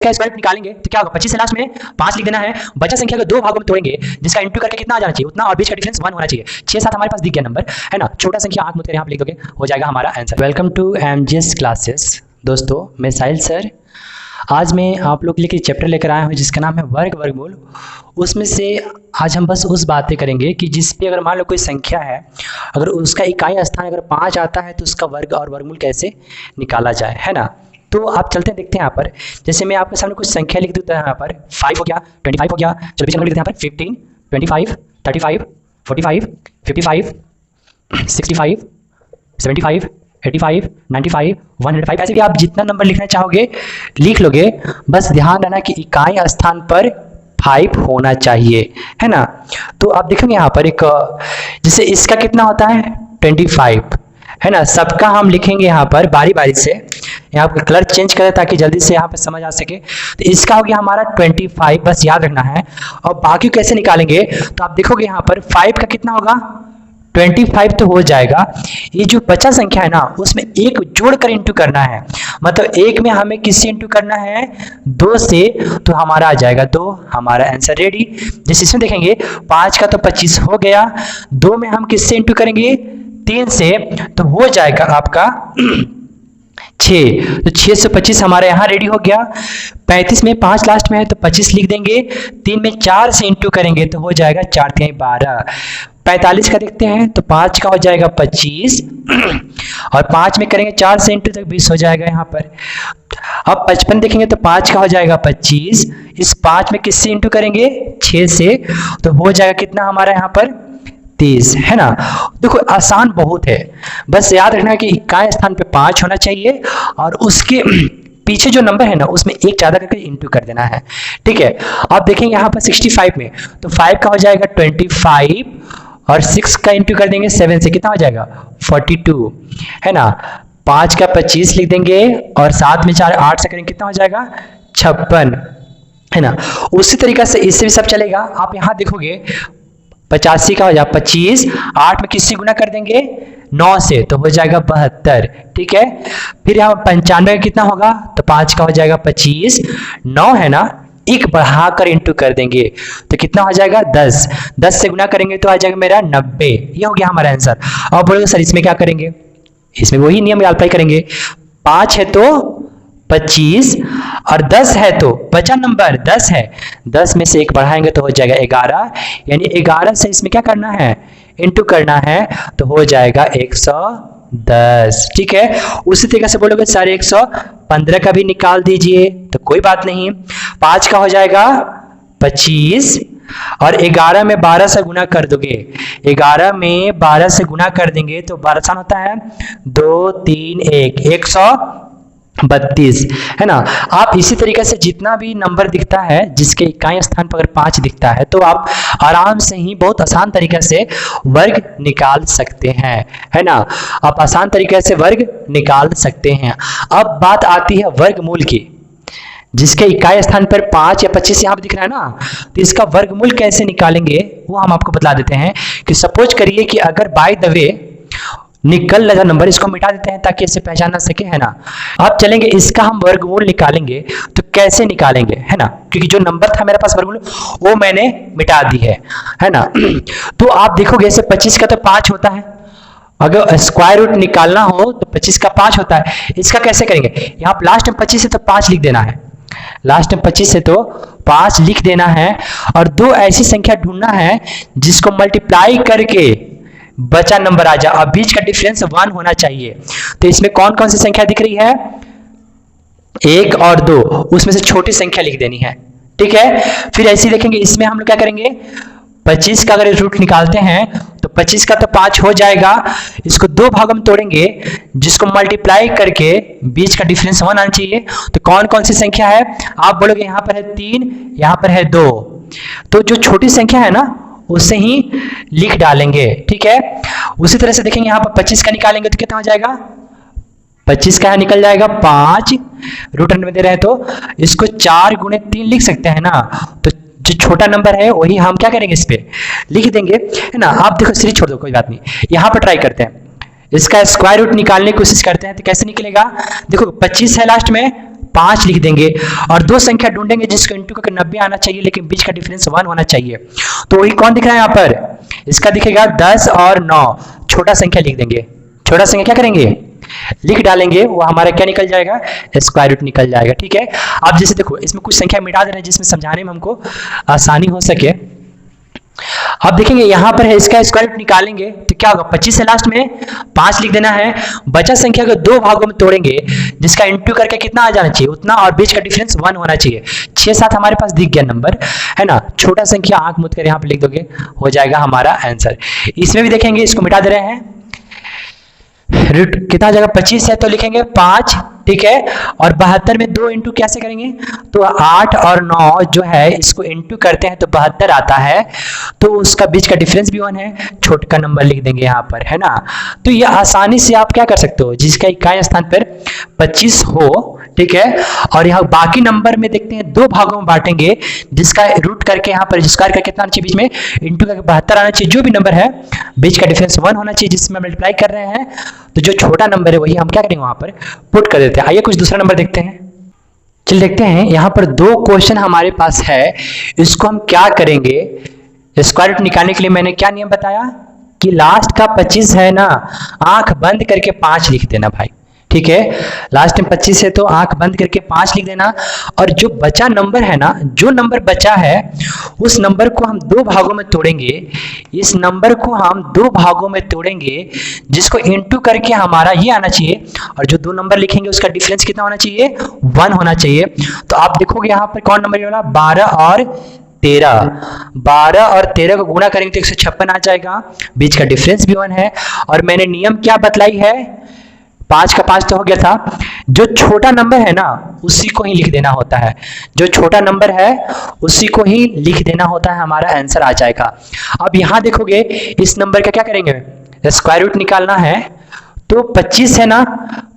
का square root निकालेंगे तो क्या होगा, 25 से लास्ट में 5 लिख देना है, बचा संख्या को दो भागों में तोड़ेंगे जिसका इंटू करके कितना आ जाना चाहिए उतना, और बीच का डिफरेंस 1 होना चाहिए। 6 7 हमारे पास दिख गया नंबर, है ना। छोटा संख्या आंख मूंद कर यहाँ पे लिख दोगे, हो जाएगा हमारा answer. Welcome to MGS classes. दोस्तों मैं साहिल सर, आज मैं आप लोग के लिए चैप्टर लेकर आया हूँ जिसका नाम है वर्ग वर्गमूल। उसमें से आज हम बस उस बातें करेंगे कि जिस पे अगर मान लो कोई संख्या है, अगर उसका इकाई स्थान अगर 5 आता है तो उसका वर्ग और वर्गमूल कैसे निकाला जाए, है ना। तो आप चलते हैं देखते हैं यहाँ पर, जैसे मैं आपके सामने कुछ संख्या लिख दूँ यहाँ पर 5 हो गया, 25 हो गया, चलो बीच में लिखते हैं यहाँ पर 15, 25, 35, 45, 55, 65, 75, 85, 95, 105, ऐसे भी आप जितना नंबर लिखना चाहोगे लिख लोगे। बस ध्यान रखना कि इकाई स्थान पर 5 होना चाहिए, है ना। तो आप देखेंगे यहाँ पर एक, जैसे इसका कितना होता है 25, है ना। सबका हम लिखेंगे यहाँ पर बारी बारी से, यहाँ पर कलर चेंज करें ताकि जल्दी से यहाँ पर समझ आ सके। तो इसका हो गया हमारा 25, बस याद रखना है। और बाकी कैसे निकालेंगे, तो आप देखोगे यहाँ पर 5 का कितना होगा 25 तो हो जाएगा। ये जो बचा संख्या है ना उसमें एक जोड़कर इंटू करना है, मतलब एक में हमें किससे इंटू करना है 2 से, तो हमारा आ जाएगा 2, हमारा आंसर रेडी। जैसे इसमें देखेंगे 5 का तो 25 हो गया, 2 में हम किससे इंटू करेंगे 3 से, तो हो जाएगा आपका 6, तो 6 से 25 हमारे यहाँ रेडी हो गया। 35 में 5 लास्ट में है तो 25 लिख देंगे, 3 में 4 से इंटू करेंगे तो हो जाएगा 4 3 12। 45 का देखते हैं तो 5 का हो जाएगा 25 और 5 में करेंगे 4 से इंटू तक 20 हो जाएगा यहाँ पर। अब 55 देखेंगे तो 5 का हो जाएगा 25, इस 5 में किससे इंटू करेंगे 6 से, तो हो जाएगा कितना हमारा यहाँ पर 30, है ना। देखो आसान बहुत है, बस याद रखना कि इकाई स्थान पे 5 होना चाहिए और उसके पीछे जो नंबर है ना उसमें एक ज़्यादा करके इंटू कर देना है, ठीक है। अब देखेंगे यहाँ पर 65 में तो 5 का हो जाएगा 25 और 6 का इंटू कर देंगे 7 से, कितना हो जाएगा 42, है ना। 5 का 25 लिख देंगे और 7 में 4 8 से करेंगे कितना हो जाएगा 56, है ना। उसी तरीका से इससे भी सब चलेगा। आप यहाँ देखोगे 85 का हो जाएगा 25, 8 में किससे गुना कर देंगे 9 से, तो हो जाएगा 72, ठीक है। फिर यहाँ 95 का कितना होगा, तो 5 का हो जाएगा 25, 9 है ना, एक बढ़ाकर इंटू कर देंगे तो कितना हो जाएगा 10, 10 से गुना करेंगे तो आ जाएगा मेरा 90, ये हो गया हमारा आंसर। अब बोलोगे सर इसमें क्या करेंगे, इसमें वही नियम अप्लाई करेंगे। 5 है तो 25 और 10 है तो बचा नंबर 10 है, 10 में से एक बढ़ाएंगे तो हो जाएगा 11, यानी 11 से इसमें क्या करना है इंटू करना है तो हो जाएगा 110, ठीक है। उसी तरीके से बोलोगे सर 115 का भी निकाल दीजिए तो कोई बात नहीं। 5 का हो जाएगा 25 और 11 में 12 से गुना कर दोगे, 11 में 12 से गुना कर देंगे तो 12 आसान होता है 2 3 1 132, है ना। आप इसी तरीके से जितना भी नंबर दिखता है जिसके इकाई स्थान पर अगर 5 दिखता है तो आप आराम से ही बहुत आसान तरीके से वर्ग निकाल सकते हैं, है ना। आप आसान तरीके से वर्ग निकाल सकते हैं। अब बात आती है वर्गमूल की, जिसके इकाई स्थान पर 5 या 25 यहाँ पे दिख रहा है ना, तो इसका वर्गमूल कैसे निकालेंगे वो हम आपको बता देते हैं। कि सपोज करिए कि अगर बाय द वे निकल लगा नंबर, इसको मिटा देते हैं ताकि इसे पहचान ना सके, है ना। अब चलेंगे इसका हम वर्गमूल निकालेंगे तो कैसे निकालेंगे, है ना, क्योंकि जो नंबर था मेरे पास वर्गमूल वो मैंने मिटा दी है ना। तो आप देखोगे जैसे 25 का तो 5 होता है, अगर स्क्वायर रूट निकालना हो तो 25 का 5 होता है। इसका कैसे करेंगे, यहाँ लास्ट में 25 है तो 5 लिख देना है, लास्ट में 25 है तो 5 लिख देना है। और दो ऐसी संख्या ढूंढना है जिसको मल्टीप्लाई करके बचा नंबर आ जाए, अब बीच का डिफरेंस 1 होना चाहिए। तो इसमें कौन कौन सी संख्या दिख रही है 1 और 2, उसमें से छोटी संख्या लिख देनी है, ठीक है। फिर ऐसे देखेंगे इसमें हम लोग क्या करेंगे 25 का अगर रूट निकालते हैं तो 25 का तो 5 हो जाएगा, इसको दो भागों में तोड़ेंगे जिसको मल्टीप्लाई करके बीच का डिफरेंस 1 आना चाहिए। तो कौन कौन सी संख्या है आप बोलोगे यहाँ पर है 3, यहाँ पर है 2, तो जो छोटी संख्या है ना उसे ही लिख डालेंगे, ठीक है। उसी तरह से देखेंगे यहाँ पर 25 का निकालेंगे तो कितना हो जाएगा 25 का निकल जाएगा 5, रूट में दे रहे हैं तो इसको 4 गुणे 3 लिख सकते हैं ना, तो जो छोटा नंबर है वही हम क्या करेंगे इस पे लिख देंगे, है ना। आप देखो सीरीज छोड़ दो कोई बात नहीं, यहाँ पर ट्राई करते हैं, इसका स्क्वायर रूट निकालने की कोशिश करते हैं तो कैसे निकलेगा। देखो 25 है लास्ट में 5 लिख देंगे और दो संख्या ढूंढेंगे जिसको इंटू करके 90 आना चाहिए, लेकिन बीच का डिफरेंस 1 होना चाहिए। तो वही कौन दिख रहा है यहाँ पर, इसका दिखेगा 10 और 9। छोटा संख्या लिख देंगे, छोटा संख्या क्या करेंगे, लिख डालेंगे, वो हमारा क्या निकल जाएगा, स्क्वायर रूट निकल जाएगा। ठीक है, अब जैसे देखो इसमें कुछ संख्या मिटा दे रहे हैं जिसमें समझाने में हमको आसानी हो सके। अब देखेंगे यहाँ पर है, इसका स्क्वायर रूट निकालेंगे तो क्या होगा, 25 है लास्ट में, 5 लिख देना है। बचा संख्या को दो भागों में तोड़ेंगे जिसका इंटू करके कितना आ जाना चाहिए उतना, और बीच का डिफरेंस 1 होना चाहिए। 6 7 हमारे पास दिख गया नंबर, है ना। छोटा संख्या आंख मूंद कर यहाँ पे लिख दोगे, हो जाएगा हमारा आंसर। इसमें भी देखेंगे, इसको मिटा दे रहे हैं, रूट कितना जगह 25 है तो लिखेंगे 5, ठीक है। और 72 में 2 इंटू कैसे करेंगे, तो 8 और 9 जो है इसको इंटू करते हैं तो 72 आता है, तो उसका बीच का डिफरेंस भी 1 है, छोटा नंबर लिख देंगे यहाँ पर, है ना। तो ये आसानी से आप क्या कर सकते हो, जिसका इकाई स्थान पर 25 हो, ठीक है। और यहाँ बाकी नंबर में देखते हैं दो भागों में बांटेंगे जिसका रूट करके यहाँ पर स्क्वायर करके कितना आना चाहिए, बीच में इंटू करके 72 आना चाहिए। जो भी नंबर है बीच का डिफरेंस 1 होना चाहिए, जिसमें मल्टीप्लाई कर रहे हैं तो जो छोटा नंबर है वही हम क्या करेंगे वहां पर पुट कर देते हैं। आइए कुछ दूसरा नंबर देखते हैं। चलिए देखते हैं, यहाँ पर 2 क्वेश्चन हमारे पास है, इसको हम क्या करेंगे, स्क्वायर रूट निकालने के लिए मैंने क्या नियम बताया कि लास्ट का 25 है ना, आंख बंद करके 5 लिख देना भाई, ठीक है। लास्ट में 25 है तो आंख बंद करके 5 लिख देना, और जो बचा नंबर है ना, जो नंबर बचा है उस नंबर को हम 2 भागों में तोड़ेंगे, इस नंबर को हम 2 भागों में तोड़ेंगे जिसको इंटू करके हमारा ये आना चाहिए, और जो 2 नंबर लिखेंगे उसका डिफरेंस कितना होना चाहिए, 1 होना चाहिए। तो आप देखोगे यहाँ पर कौन नंबर वाला, 12 और 13, 12 और 13 को गुणा करेंगे तो 156 आ जाएगा, बीच का डिफरेंस भी 1 है। और मैंने नियम क्या बतलाई है, 5 का 5 तो हो गया था, जो छोटा नंबर है ना उसी को ही लिख देना होता है, जो छोटा नंबर है उसी को ही लिख देना होता है, हमारा आंसर आ जाएगा। अब यहाँ देखोगे इस नंबर का क्या करेंगे, स्क्वायर रूट निकालना है, तो 25 है ना,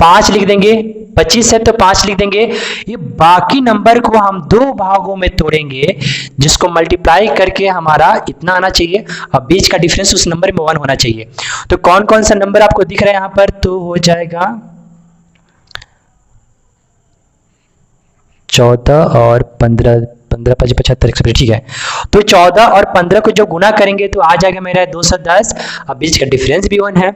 5 लिख देंगे, 25 है तो 5 लिख देंगे। ये बाकी नंबर को हम 2 भागों में तोड़ेंगे जिसको मल्टीप्लाई करके हमारा इतना आना चाहिए, और बीच का डिफरेंस उस नंबर में 1 होना चाहिए। तो कौन कौन सा नंबर आपको दिख रहा है यहाँ पर, तो हो जाएगा 14 और 15, 15 5 75 100, ठीक है। तो 14 और 15 को जो गुना करेंगे तो आ जाएगा मेरा 210, अब बीच का डिफरेंस भी 1 है।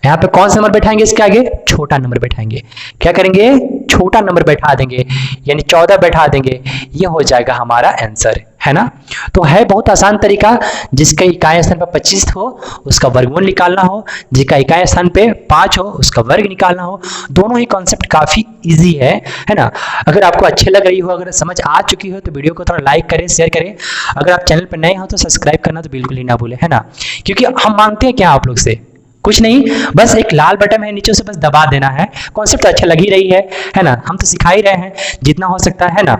यहाँ पे कौन सा नंबर बैठाएंगे, इसके आगे छोटा नंबर बैठाएंगे, क्या करेंगे, छोटा नंबर बैठा देंगे, यानी 14 बैठा देंगे, ये हो जाएगा हमारा आंसर, है ना। तो है बहुत आसान तरीका, जिसका इकाई स्थान पर 25 हो उसका वर्गमूल निकालना हो, जिसका इकाई स्थान पे 5 हो उसका वर्ग निकालना हो। दोनों ही कॉन्सेप्ट काफी इजी है ना। अगर आपको अच्छी लग रही हो, अगर समझ आ चुकी हो तो वीडियो को थोड़ा लाइक करें, शेयर करें। अगर आप चैनल पर नए हो तो सब्सक्राइब करना तो बिल्कुल ही ना भूलें, है ना। क्योंकि हम मांगते हैं क्या आप लोग से, कुछ नहीं, बस एक लाल बटन है नीचे, से बस दबा देना है। कॉन्सेप्ट अच्छा लग ही रही है ना, हम तो सिखा ही रहे हैं जितना हो सकता है ना।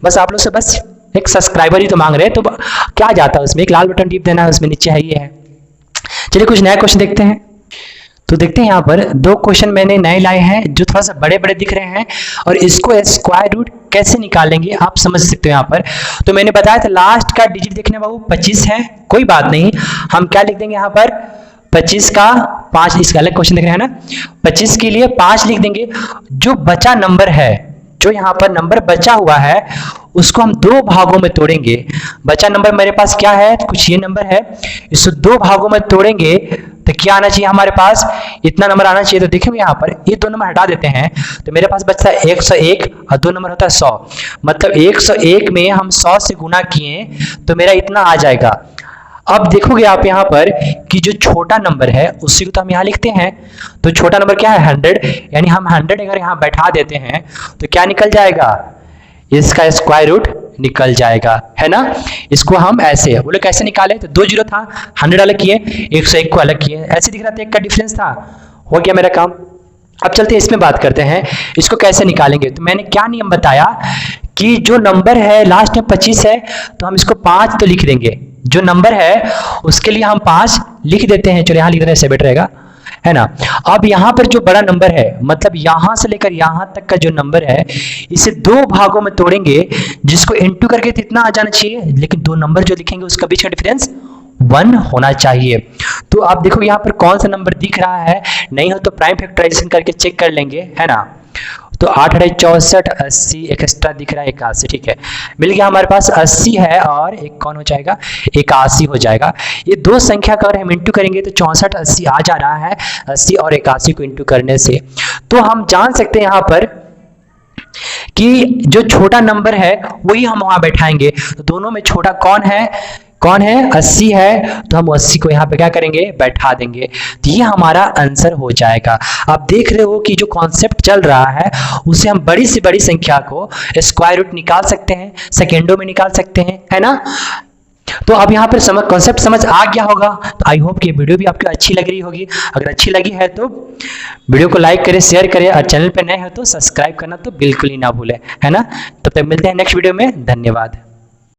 बस आप लोग से बस एक सब्सक्राइबर ही तो मांग रहे हैं, तो क्या जाता है उसमें, एक लाल बटन टिप देना है, उसमें नीचे है ये है। चलिए कुछ नया क्वेश्चन देखते हैं। तो देखते हैं यहाँ पर 2 क्वेश्चन मैंने नए लाए हैं जो थोड़ा सा बड़े बड़े दिख रहे हैं, और इसको स्क्वायर रूट कैसे निकालेंगे आप समझ सकते हो यहाँ पर। तो मैंने बताया था लास्ट का डिजिट देखने बाबू 25 है, कोई बात नहीं, हम क्या लिख देंगे यहाँ पर 25 का 5, इसका अलग क्वेश्चन देख रहे हैं ना, 25 के लिए 5 लिख देंगे। जो बचा नंबर है, जो यहाँ पर नंबर बचा हुआ है उसको हम 2 भागों में तोड़ेंगे। बचा नंबर मेरे पास क्या है, कुछ ये नंबर है, इसको 2 भागों में तोड़ेंगे तो क्या आना चाहिए हमारे पास, इतना नंबर आना चाहिए। तो देखेंगे यहाँ पर ये 2 नंबर हटा देते हैं तो मेरे पास बचता है 101 और 2 नंबर होता है 100, मतलब 101 में हम 100 से गुना किए तो मेरा इतना आ जाएगा। अब देखोगे आप यहाँ पर कि जो छोटा नंबर है उसी को तो हम यहाँ लिखते हैं, तो छोटा नंबर क्या है 100, यानी हम 100 अगर यहाँ बैठा देते हैं तो क्या निकल जाएगा, इसका स्क्वायर रूट निकल जाएगा, है ना। इसको हम ऐसे बोले कैसे निकाले, तो 2 जीरो था, 100 अलग किए, 101 को अलग किए, ऐसे दिख रहा था, 1 का डिफरेंस था, हो गया मेरा काम। अब चलते हैं इसमें बात करते हैं इसको कैसे निकालेंगे। तो मैंने क्या नियम बताया कि जो नंबर है लास्ट में 25 है तो हम इसको 5 तो लिख देंगे, जो नंबर है उसके लिए हम 5 लिख देते हैं, चलो यहाँ लिख देते हैं, बेटर रहेगा, है ना। अब यहाँ पर जो बड़ा नंबर है, मतलब यहाँ से लेकर यहाँ तक का जो नंबर है, इसे 2 भागों में तोड़ेंगे जिसको इंटू करके इतना आ जाना चाहिए, लेकिन 2 नंबर जो लिखेंगे उसका बीच का डिफरेंस 1 होना चाहिए। तो आप देखो यहाँ पर कौन सा नंबर दिख रहा है, नहीं हो तो प्राइम फैक्टराइजेशन करके चेक कर लेंगे, है ना। तो 8 × 64, 80 एक्स्ट्रा दिख रहा है 81, ठीक है, मिल गया हमारे पास 80 है और एक कौन हो जाएगा 81 हो जाएगा। ये दो संख्या का अगर हम इंटू करेंगे तो 64 80 आ जा रहा है, 80 और 81 को इंटू करने से। तो हम जान सकते हैं यहाँ पर कि जो छोटा नंबर है वही हम वहां बैठाएंगे। तो दोनों में छोटा कौन है, कौन है 80 है, तो हम 80 को यहाँ पे क्या करेंगे बैठा देंगे। तो ये हमारा आंसर हो जाएगा। आप देख रहे हो कि जो कॉन्सेप्ट चल रहा है उसे हम बड़ी से बड़ी संख्या को स्क्वायर रूट निकाल सकते हैं, सेकेंडों में निकाल सकते हैं, है ना। तो अब यहाँ पर कॉन्सेप्ट समझ आ गया होगा। तो आई होप कि वीडियो भी आपको अच्छी लग रही होगी। अगर अच्छी लगी है तो वीडियो को लाइक करें, शेयर करें, और चैनल पर नए हो तो सब्सक्राइब करना तो बिल्कुल ही ना भूलें, है ना। तब तक मिलते हैं नेक्स्ट वीडियो में। धन्यवाद।